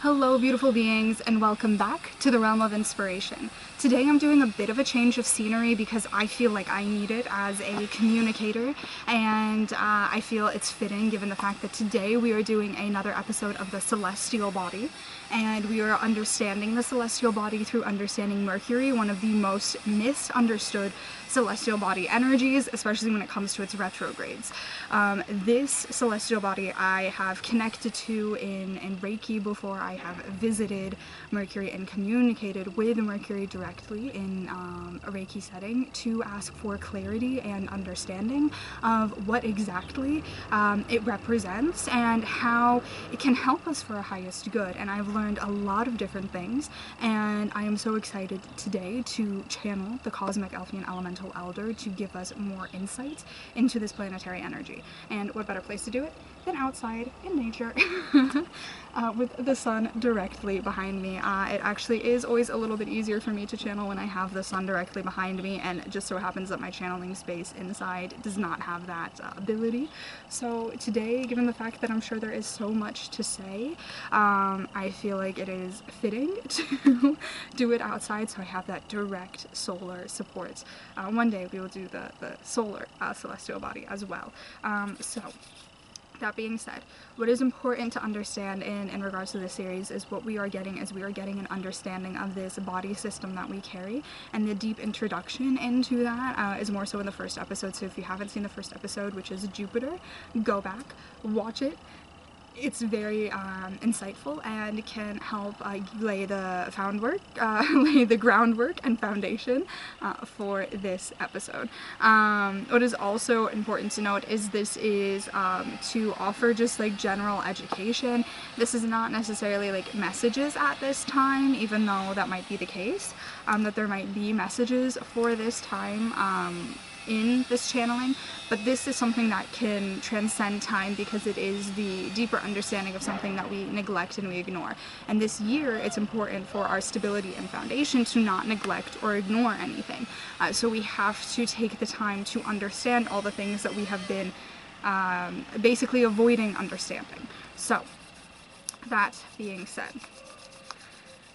Hello beautiful beings, and welcome back to the Realm of Inspiration. Today I'm doing a bit of a change of scenery because I feel like I need it as a communicator, and I feel it's fitting given the fact that today we are doing another episode of the Celestial Body, and we are understanding the Celestial Body through understanding Mercury, one of the most misunderstood celestial body energies, especially when it comes to its retrogrades. This celestial body I have connected to in Reiki before. I have visited Mercury and communicated with Mercury directly in a Reiki setting to ask for clarity and understanding of what exactly it represents and how it can help us for our highest good. And I've learned a lot of different things, and I am so excited today to channel the Cosmic Elfian Elemental Elder to give us more insight into this planetary energy. And what better place to do it than outside in nature with the sun directly behind me. It actually is always a little bit easier for me to channel when I have the sun directly behind me, and it just so happens that my channeling space inside does not have that ability. So today, given the fact that I'm sure there is so much to say, I feel like it is fitting to do it outside so I have that direct solar support. One day we will do the solar celestial body as well. So that being said, what is important to understand in regards to this series is what we are getting an understanding of this body system that we carry, and the deep introduction into that is more so in the first episode. So if you haven't seen the first episode, which is Jupiter, go back, watch it. It's very insightful and can help lay the groundwork and foundation for this episode. What is also important to note is this is to offer just like general education. This is not necessarily like messages at this time, even though that might be the case, that there might be messages for this time in this channeling, but this is something that can transcend time because it is the deeper understanding of something that we neglect and we ignore. And this year, it's important for our stability and foundation to not neglect or ignore anything. So we have to take the time to understand all the things that we have been basically avoiding understanding. So, that being said,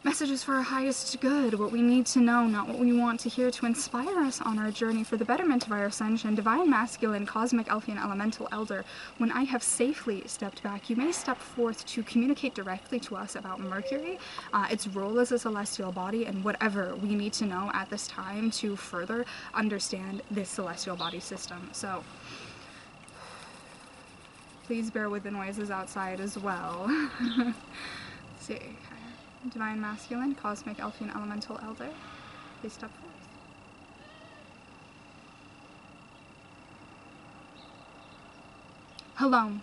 messages for our highest good, what we need to know, not what we want to hear, to inspire us on our journey for the betterment of our ascension. Divine Masculine, Cosmic Elfian Elemental Elder, when I have safely stepped back, you may step forth to communicate directly to us about Mercury, its role as a celestial body, and whatever we need to know at this time to further understand this celestial body system. So, please bear with the noises outside as well. Let's see. Divine Masculine, Cosmic Elfian Elemental Elder, please step forth. Hello,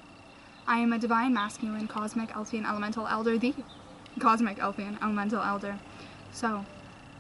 I am a Divine Masculine, Cosmic Elfian Elemental Elder, the Cosmic Elfian Elemental Elder. So,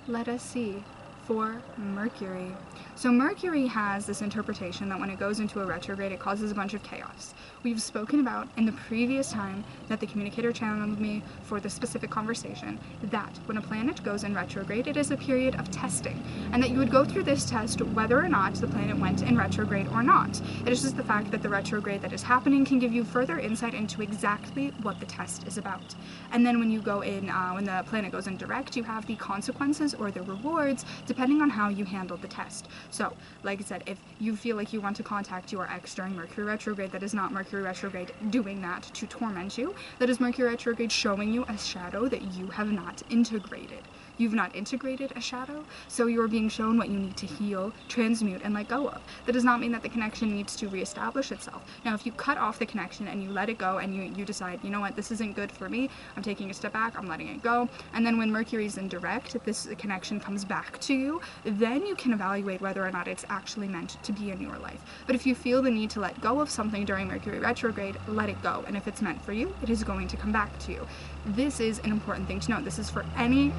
let us see for Mercury. So Mercury has this interpretation that when it goes into a retrograde, it causes a bunch of chaos. We've spoken about in the previous time that the communicator channeled me for this specific conversation, that when a planet goes in retrograde, it is a period of testing, and that you would go through this test whether or not the planet went in retrograde or not. It is just the fact that the retrograde that is happening can give you further insight into exactly what the test is about. And then when you go in, when the planet goes in direct, you have the consequences or the rewards depending on how you handled the test. So, like I said, if you feel like you want to contact your ex during Mercury retrograde, that is not Mercury retrograde doing that to torment you. That is Mercury retrograde showing you a shadow that you have not integrated. You've not integrated a shadow, so you're being shown what you need to heal, transmute, and let go of. That does not mean that the connection needs to reestablish itself. Now, if you cut off the connection and you let it go and you decide, you know what, this isn't good for me, I'm taking a step back, I'm letting it go, and then when Mercury's in direct, if this connection comes back to you, then you can evaluate whether or not it's actually meant to be in your life. But if you feel the need to let go of something during Mercury retrograde, let it go, and if it's meant for you, it is going to come back to you. This is an important thing to note. This is for any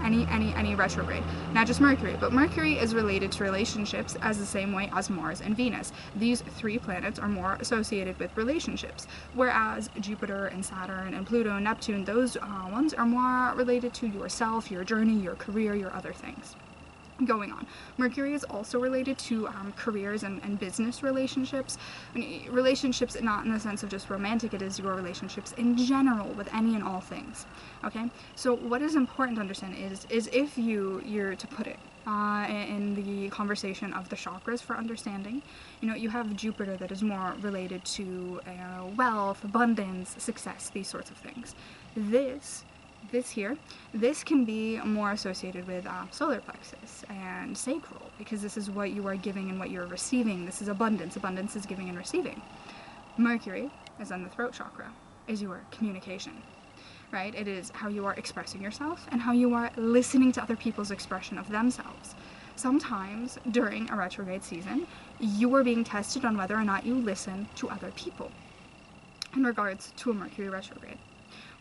retrograde, not just Mercury, but Mercury is related to relationships as the same way as Mars and Venus. These three planets are more associated with relationships, whereas Jupiter and Saturn and Pluto and Neptune, those ones are more related to yourself, your journey, your career, your other things. going on. Mercury is also related to careers and business relationships. Relationships, not in the sense of just romantic, it is your relationships in general with any and all things. Okay, so what is important to understand is if you're to put it in the conversation of the chakras for understanding, you have Jupiter that is more related to wealth, abundance, success, these sorts of things. This can be more associated with solar plexus and sacral, because this is what you are giving and what you're receiving. This is abundance. Abundance is giving and receiving. Mercury is on the throat chakra, is your communication, right? It is how you are expressing yourself and how you are listening to other people's expression of themselves. Sometimes during a retrograde season, you are being tested on whether or not you listen to other people in regards to a Mercury retrograde.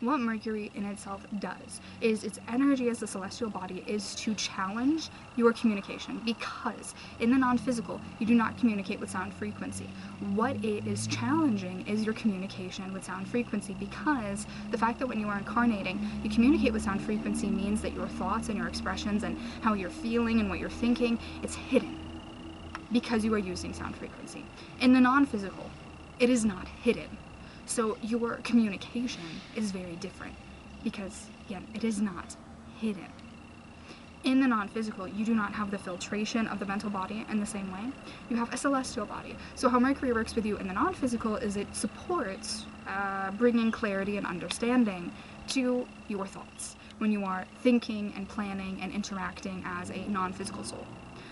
What Mercury in itself does is its energy as a celestial body is to challenge your communication, because in the non-physical you do not communicate with sound frequency. What it is challenging is your communication with sound frequency, because the fact that when you are incarnating you communicate with sound frequency means that your thoughts and your expressions and how you're feeling and what you're thinking, it's hidden because you are using sound frequency. In the non-physical, it is not hidden. So your communication is very different because, again, it is not hidden. In the non-physical, you do not have the filtration of the mental body in the same way. You have a celestial body. So how Mercury works with you in the non-physical is it supports bringing clarity and understanding to your thoughts when you are thinking and planning and interacting as a non-physical soul.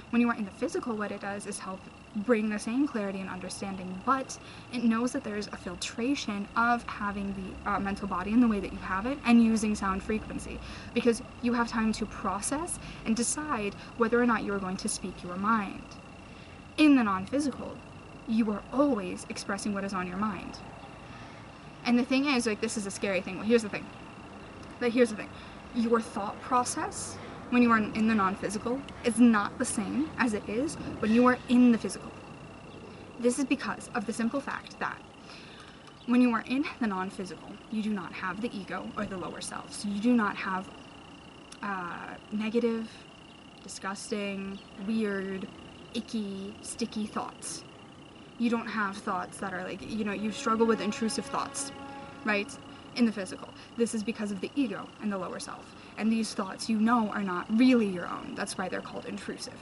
When you are in the physical, what it does is help bring the same clarity and understanding, but it knows that there's a filtration of having the mental body in the way that you have it and using sound frequency, because you have time to process and decide whether or not you're going to speak your mind. In the non-physical, you are always expressing what is on your mind. And the thing is, this is a scary thing. Well, here's the thing. Your thought process when you are in the non-physical is not the same as it is when you are in the physical. This is because of the simple fact that when you are in the non-physical, you do not have the ego or the lower self. So you do not have negative, disgusting, weird, icky, sticky thoughts. You don't have thoughts that are you struggle with intrusive thoughts, right? In the physical. This is because of the ego and the lower self. And these thoughts, are not really your own. That's why they're called intrusive.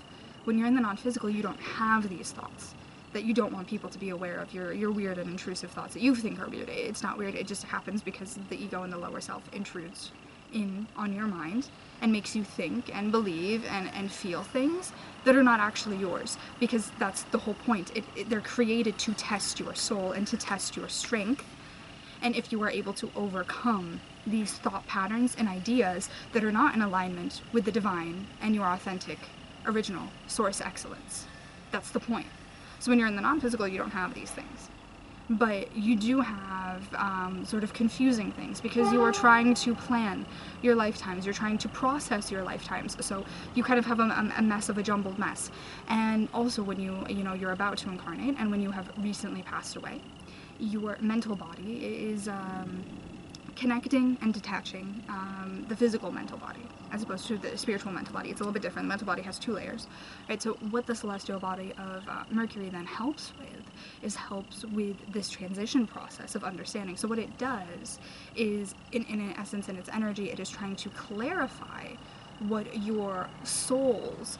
When you're in the non-physical, you don't have these thoughts that you don't want people to be aware of, your weird and intrusive thoughts that you think are weird. It's not weird, it just happens because the ego and the lower self intrudes in on your mind and makes you think and believe and feel things that are not actually yours, because that's the whole point. They're created to test your soul and to test your strength. And if you are able to overcome these thought patterns and ideas that are not in alignment with the divine and your authentic, original source excellence, that's the point. So when you're in the non-physical, you don't have these things. But you do have sort of confusing things, because you are trying to plan your lifetimes, you're trying to process your lifetimes, so you kind of have a mess of a jumbled mess. And also when you're about to incarnate and when you have recently passed away, your mental body is connecting and detaching the physical mental body as opposed to the spiritual mental body. It's a little bit different. The mental body has two layers, right? So what the celestial body of Mercury then helps with this transition process of understanding. So what it does is, in essence, in its energy, it is trying to clarify what your soul's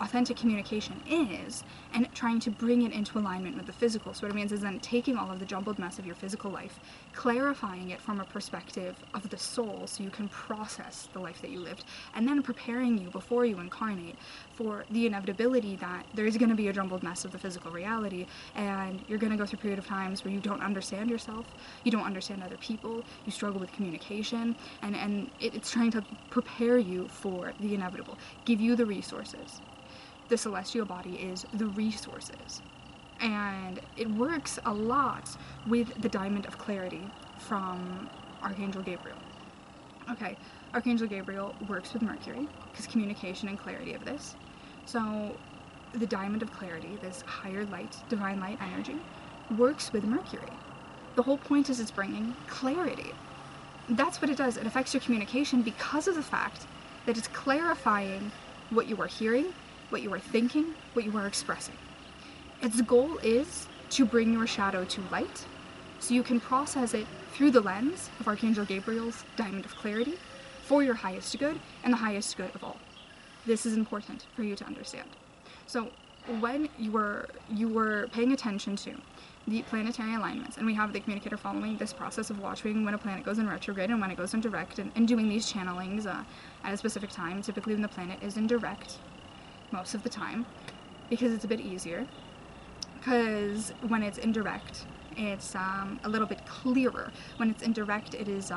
authentic communication is, and trying to bring it into alignment with the physical. So what it means is then taking all of the jumbled mess of your physical life, clarifying it from a perspective of the soul so you can process the life that you lived, and then preparing you before you incarnate for the inevitability that there is going to be a jumbled mess of the physical reality, and you're going to go through a period of times where you don't understand yourself, you don't understand other people, you struggle with communication, and it's trying to prepare you for the inevitable, give you the resources. The celestial body is the resources, and it works a lot with the diamond of clarity from Archangel Gabriel. Okay, Archangel Gabriel works with Mercury because communication and clarity of this. So the diamond of clarity, this higher light, divine light energy, works with Mercury. The whole point is it's bringing clarity. That's what it does. It affects your communication because of the fact that it's clarifying what you are hearing, what you are thinking, what you are expressing. Its goal is to bring your shadow to light, so you can process it through the lens of Archangel Gabriel's Diamond of Clarity for your highest good and the highest good of all. This is important for you to understand. So when you were paying attention to the planetary alignments, and we have the communicator following this process of watching when a planet goes in retrograde and when it goes in direct, and doing these channelings at a specific time, typically when the planet is in direct most of the time, because it's a bit easier, because when it's indirect, it's a little bit clearer. When it's indirect, it is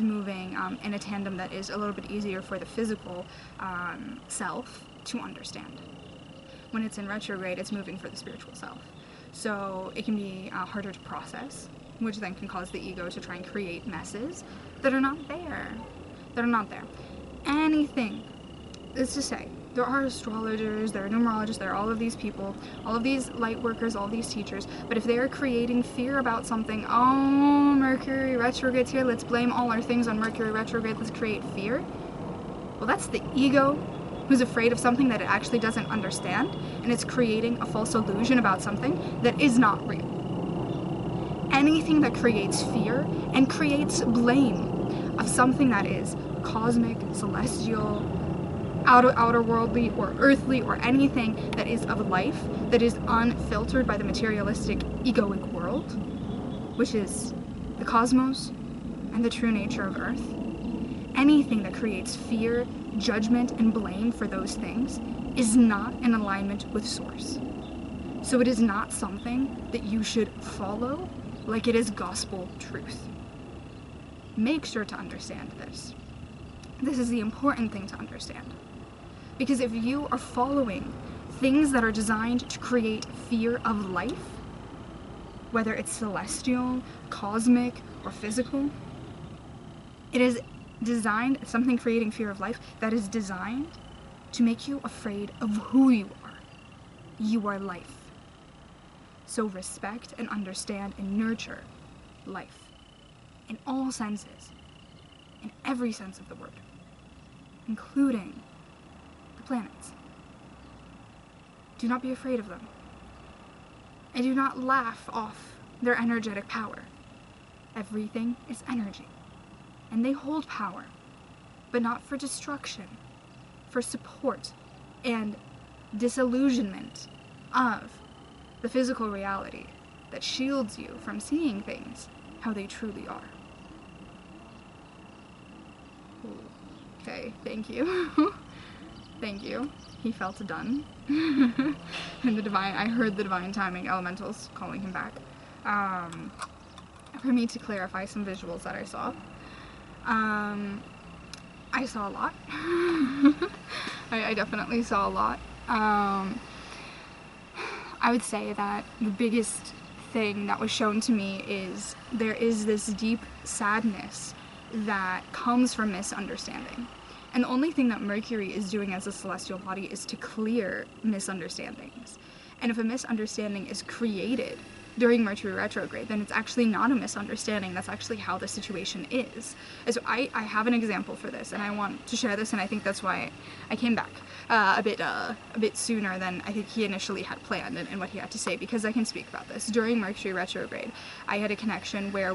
moving in a tandem that is a little bit easier for the physical self to understand. When it's in retrograde, it's moving for the spiritual self. So it can be harder to process, which then can cause the ego to try and create messes that are not there. Anything, is to say, there are astrologers, there are numerologists, there are all of these people, all of these light workers, all of these teachers, but if they are creating fear about something, oh, Mercury retrograde's here, let's blame all our things on Mercury retrograde, let's create fear, well, that's the ego who's afraid of something that it actually doesn't understand, and it's creating a false illusion about something that is not real. Anything that creates fear and creates blame of something that is cosmic, celestial, outer worldly, or earthly, or anything that is of life, that is unfiltered by the materialistic egoic world, which is the cosmos and the true nature of Earth, anything that creates fear, judgment, and blame for those things is not in alignment with Source. So it is not something that you should follow like it is gospel truth. Make sure to understand this. This is the important thing to understand. Because if you are following things that are designed to create fear of life, whether it's celestial, cosmic, or physical, it is designed, something creating fear of life, that is designed to make you afraid of who you are. You are life. So respect and understand and nurture life in all senses, in every sense of the word, including the planets. Do not be afraid of them. And do not laugh off their energetic power. Everything is energy. And they hold power, but not for destruction, for support and disillusionment of the physical reality that shields you from seeing things how they truly are. Okay, thank you. Thank you. He felt done. And I heard the divine timing elementals calling him back. For me to clarify some visuals that I saw. I saw a lot. I definitely saw a lot. I would say that the biggest thing that was shown to me is there is this deep sadness that comes from misunderstanding. And the only thing that Mercury is doing as a celestial body is to clear misunderstandings. And if a misunderstanding is created during Mercury retrograde, then it's actually not a misunderstanding. That's actually how the situation is. And so I have an example for this, and I want to share this, and I think that's why I came back a bit sooner than I think he initially had planned and what he had to say, because I can speak about this. During Mercury retrograde, I had a connection where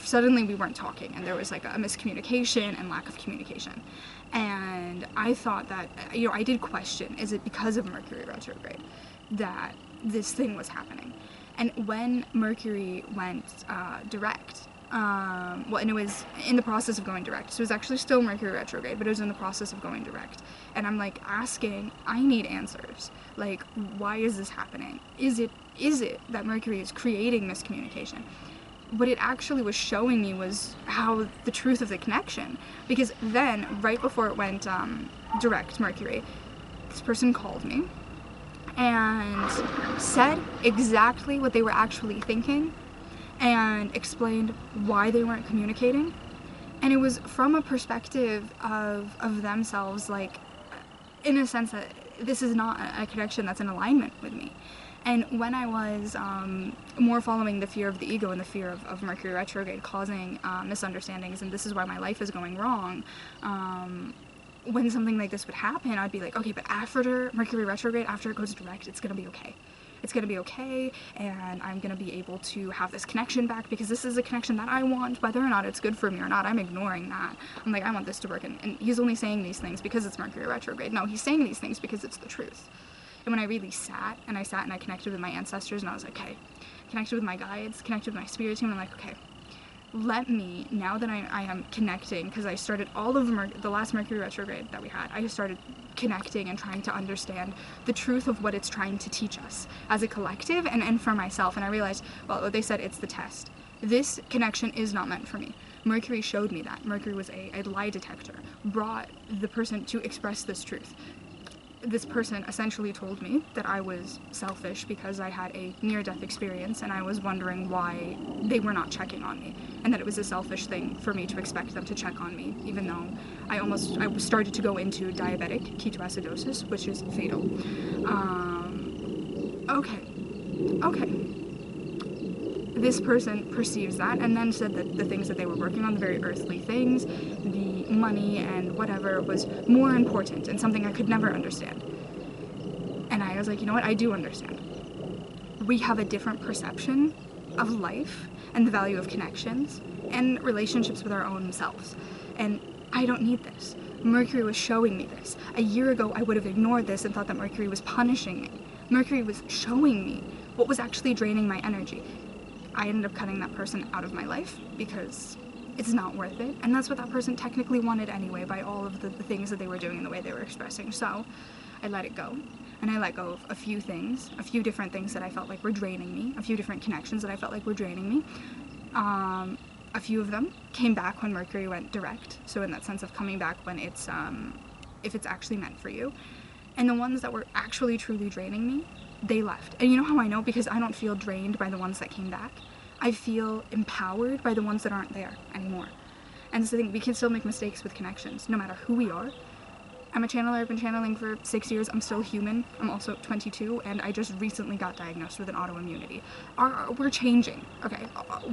suddenly we weren't talking, and there was like a miscommunication and lack of communication. And I thought that, I did question, is it because of Mercury retrograde that this thing was happening? And when Mercury went direct, and it was in the process of going direct, so it was actually still Mercury retrograde, but it was in the process of going direct. And I'm like asking, I need answers. Like, why is this happening? Is it that Mercury is creating miscommunication? What it actually was showing me was how the truth of the connection. Because then, right before it went direct, Mercury, this person called me and said exactly what they were actually thinking and explained why they weren't communicating. And it was from a perspective of themselves, like, in a sense that this is not a connection that's in alignment with me. And when I was more following the fear of the ego and the fear of Mercury retrograde causing misunderstandings, and this is why my life is going wrong, when something like this would happen, I'd be like, okay, but after Mercury retrograde, after it goes direct, it's gonna be okay. It's gonna be okay, and I'm gonna be able to have this connection back, because this is a connection that I want, whether or not it's good for me or not. I'm ignoring that. I'm like, I want this to work, and he's only saying these things because it's Mercury retrograde. No, he's saying these things because it's the truth. And when I really sat and I connected with my ancestors, and I was like, okay, connected with my guides, connected with my spirit team, and I'm like, okay, let me, now that I am connecting, because I started all of the last Mercury retrograde that we had, I started connecting and trying to understand the truth of what it's trying to teach us as a collective, and for myself. And I realized, well, they said it's the test. This connection is not meant for me. Mercury showed me that. Mercury was a lie detector, brought the person to express this truth. This person essentially told me that I was selfish because I had a near-death experience, and I was wondering why they were not checking on me, and that it was a selfish thing for me to expect them to check on me, even though I started to go into diabetic ketoacidosis, which is fatal. Okay. This person perceives that, and then said that the things that they were working on, the very earthly things, the money and whatever, was more important and something I could never understand. And I was like, you know what, I do understand. We have a different perception of life and the value of connections and relationships with our own selves. And I don't need this. Mercury was showing me this. A year ago, I would have ignored this and thought that Mercury was punishing me. Mercury was showing me what was actually draining my energy. I ended up cutting that person out of my life because it's not worth it. And that's what that person technically wanted anyway, by all of the things that they were doing and the way they were expressing. So I let it go. And I let go of a few things, a few different things that I felt like were draining me, a few different connections that I felt like were draining me. A few of them came back when Mercury went direct. So in that sense of coming back when it's, if it's actually meant for you. And the ones that were actually truly draining me, they left. And you know how I know? Because I don't feel drained by the ones that came back. I feel empowered by the ones that aren't there anymore. And that's the thing, we can still make mistakes with connections, no matter who we are. I'm a channeler, I've been channeling for 6 years, I'm still human, I'm also 22, and I just recently got diagnosed with an autoimmunity. We're changing, okay?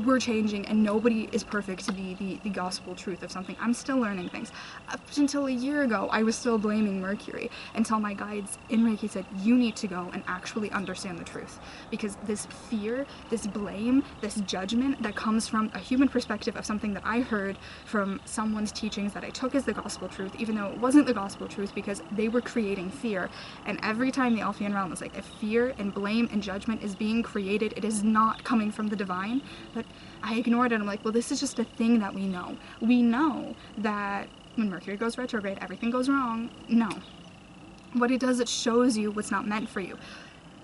We're changing, and nobody is perfect to be the gospel truth of something. I'm still learning things. Up until a year ago, I was still blaming Mercury, until my guides in Reiki said, you need to go and actually understand the truth. Because this fear, this blame, this judgment that comes from a human perspective of something that I heard from someone's teachings that I took as the gospel truth, even though it wasn't the gospel truth, because they were creating fear. And every time the Elfian Realm is like, if fear and blame and judgment is being created, it is not coming from the divine. But I ignored it. I'm like, well, this is just a thing that we know. We know that when Mercury goes retrograde, everything goes wrong. No. What it does, it shows you what's not meant for you.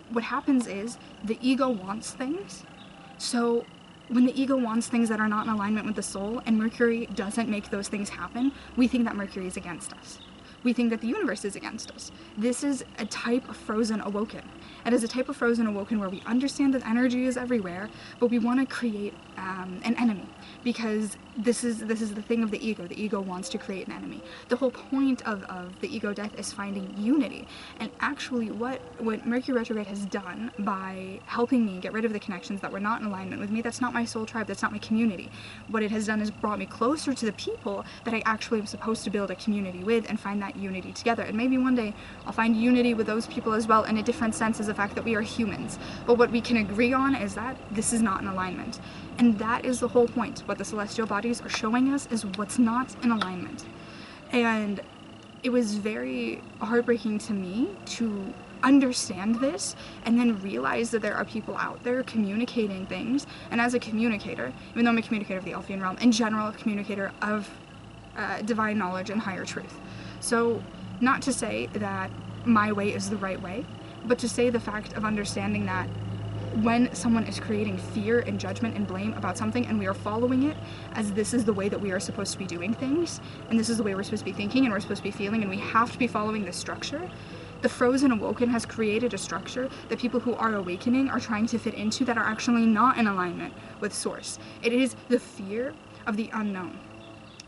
What happens is the ego wants things. So when the ego wants things that are not in alignment with the soul, and Mercury doesn't make those things happen, we think that Mercury is against us. We think that the universe is against us. This is a type of frozen awoken. It is a type of frozen awoken where we understand that energy is everywhere, but we want to create an enemy, because this is the thing of the ego. The ego wants to create an enemy. The whole point of the ego death is finding unity. And actually what Mercury retrograde has done by helping me get rid of the connections that were not in alignment with me, that's not my soul tribe, that's not my community. What it has done is brought me closer to the people that I actually am supposed to build a community with and find that unity together. And maybe one day I'll find unity with those people as well, in a different sense, as the fact that we are humans. But what we can agree on is that this is not in alignment. And that is the whole point. What the celestial bodies are showing us is what's not in alignment. And it was very heartbreaking to me to understand this and then realize that there are people out there communicating things. And as a communicator, even though I'm a communicator of the Elfian Realm, in general, a communicator of divine knowledge and higher truth. So not to say that my way is the right way, but to say the fact of understanding that when someone is creating fear and judgment and blame about something, and we are following it as this is the way that we are supposed to be doing things, and this is the way we're supposed to be thinking and we're supposed to be feeling, and we have to be following this structure, the frozen awoken has created a structure that people who are awakening are trying to fit into that are actually not in alignment with source. It is the fear of the unknown.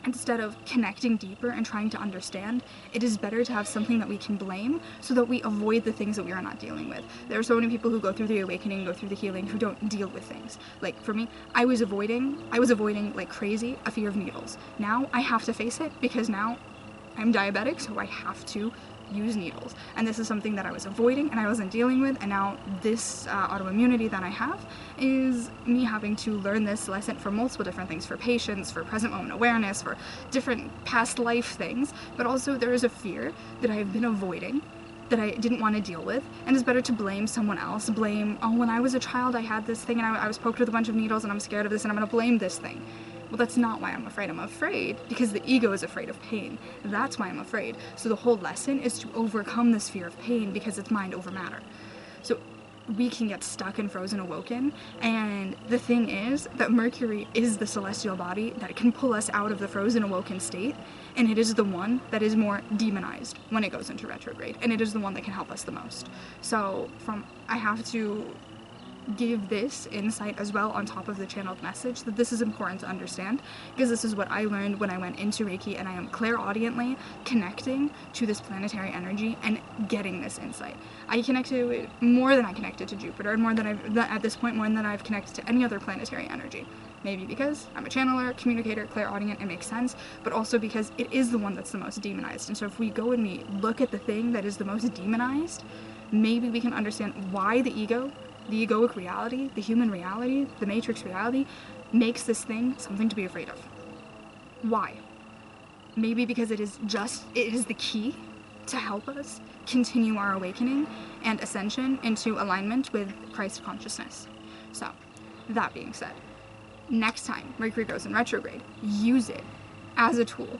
Instead of connecting deeper and trying to understand, it is better to have something that we can blame so that we avoid the things that we are not dealing with. There are so many people who go through the awakening, go through the healing, who don't deal with things. Like for me, I was avoiding like crazy a fear of needles. Now I have to face it, because now I'm diabetic, so I have to use needles. And this is something that I was avoiding and I wasn't dealing with, and now this autoimmunity that I have is me having to learn this lesson for multiple different things, for patience, for present moment awareness, for different past life things, but also there is a fear that I've been avoiding, that I didn't want to deal with, and it's better to blame someone else, blame, oh, when I was a child I had this thing and I was poked with a bunch of needles and I'm scared of this and I'm going to blame this thing. Well, that's not why I'm afraid. I'm afraid because the ego is afraid of pain. That's why I'm afraid. So the whole lesson is to overcome this fear of pain because it's mind over matter. So we can get stuck in frozen awoken, and the thing is that Mercury is the celestial body that can pull us out of the frozen awoken state, and it is the one that is more demonized when it goes into retrograde, and it is the one that can help us the most. So I have to give this insight as well on top of the channeled message that this is important to understand, because this is what I learned when I went into Reiki, and I am clairaudiently connecting to this planetary energy and getting this insight. I connected to it more than I connected to Jupiter, and more than at this point more than I've connected to any other planetary energy. Maybe because I'm a channeler, communicator, clairaudient, it makes sense, but also because it is the one that's the most demonized. And so if we go and we look at the thing that is the most demonized, maybe we can understand why the ego, the egoic reality, the human reality, the matrix reality, makes this thing something to be afraid of. Why? Maybe because it is the key to help us continue our awakening and ascension into alignment with Christ consciousness. So, that being said, next time Mercury goes in retrograde, use it as a tool.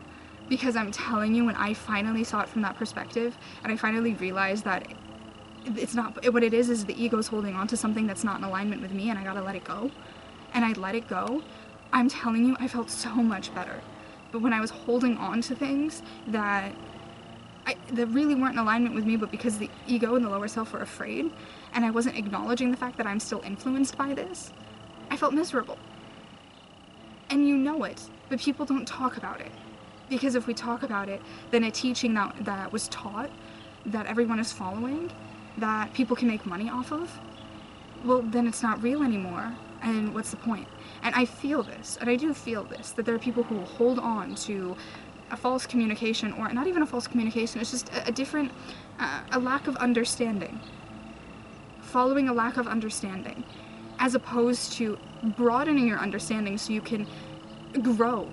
Because I'm telling you, when I finally saw it from that perspective, and I finally realized that it's not, what it is the ego's holding on to something that's not in alignment with me, and I gotta let it go. And I let it go. I'm telling you, I felt so much better. But when I was holding on to things that really weren't in alignment with me, but because the ego and the lower self were afraid, and I wasn't acknowledging the fact that I'm still influenced by this, I felt miserable. And you know it, but people don't talk about it. Because if we talk about it, then a teaching that was taught, that everyone is following, that people can make money off of, well, then it's not real anymore, and what's the point? And I feel this, and I do feel this, that there are people who will hold on to a false communication, or not even a false communication, it's just a different, a lack of understanding. Following a lack of understanding, as opposed to broadening your understanding so you can grow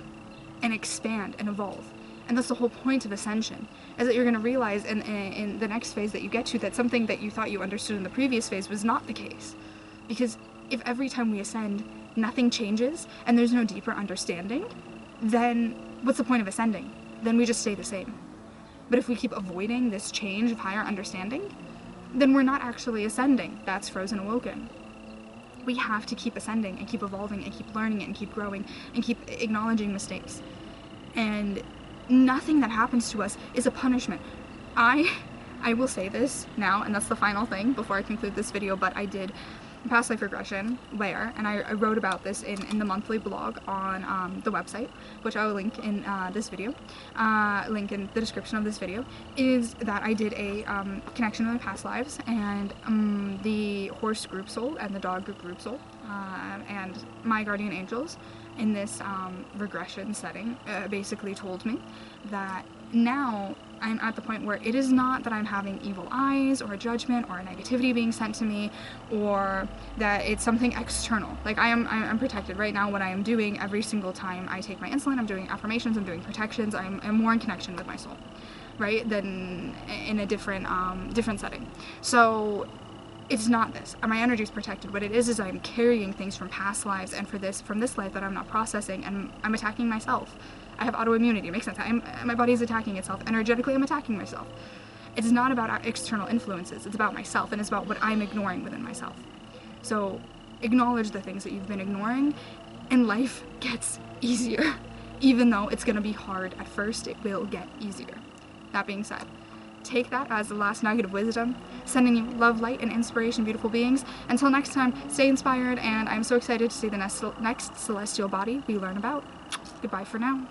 and expand and evolve. And that's the whole point of ascension, is that you're going to realize in the next phase that you get to that something that you thought you understood in the previous phase was not the case. Because if every time we ascend, nothing changes, and there's no deeper understanding, then what's the point of ascending? Then we just stay the same. But if we keep avoiding this change of higher understanding, then we're not actually ascending. That's frozen awoken. We have to keep ascending and keep evolving and keep learning it and keep growing and keep acknowledging mistakes. And nothing that happens to us is a punishment. I will say this now, and that's the final thing before I conclude this video, but I did past life regression and I wrote about this in the monthly blog on the website, which I will link in this video, link in the description of this video, is that I did a connection to my past lives, and the horse group soul and the dog group soul, and my guardian angels in this regression setting basically told me that now I'm at the point where it is not that I'm having evil eyes or a judgment or a negativity being sent to me, or that it's something external. Like I'm protected right now. What I am doing every single time I take my insulin, I'm doing affirmations, I'm doing protections, I'm more in connection with my soul, right, than in a different setting. So it's not this. My energy is protected. What it is I'm carrying things from past lives and from this life that I'm not processing, and I'm attacking myself. I have autoimmunity. It makes sense. My body is attacking itself. Energetically, I'm attacking myself. It's not about external influences. It's about myself, and it's about what I'm ignoring within myself. So acknowledge the things that you've been ignoring, and life gets easier. Even though it's going to be hard at first, it will get easier. That being said, take that as the last nugget of wisdom, sending you love, light, and inspiration, beautiful beings. Until next time, stay inspired, and I'm so excited to see the next celestial body we learn about. Goodbye for now.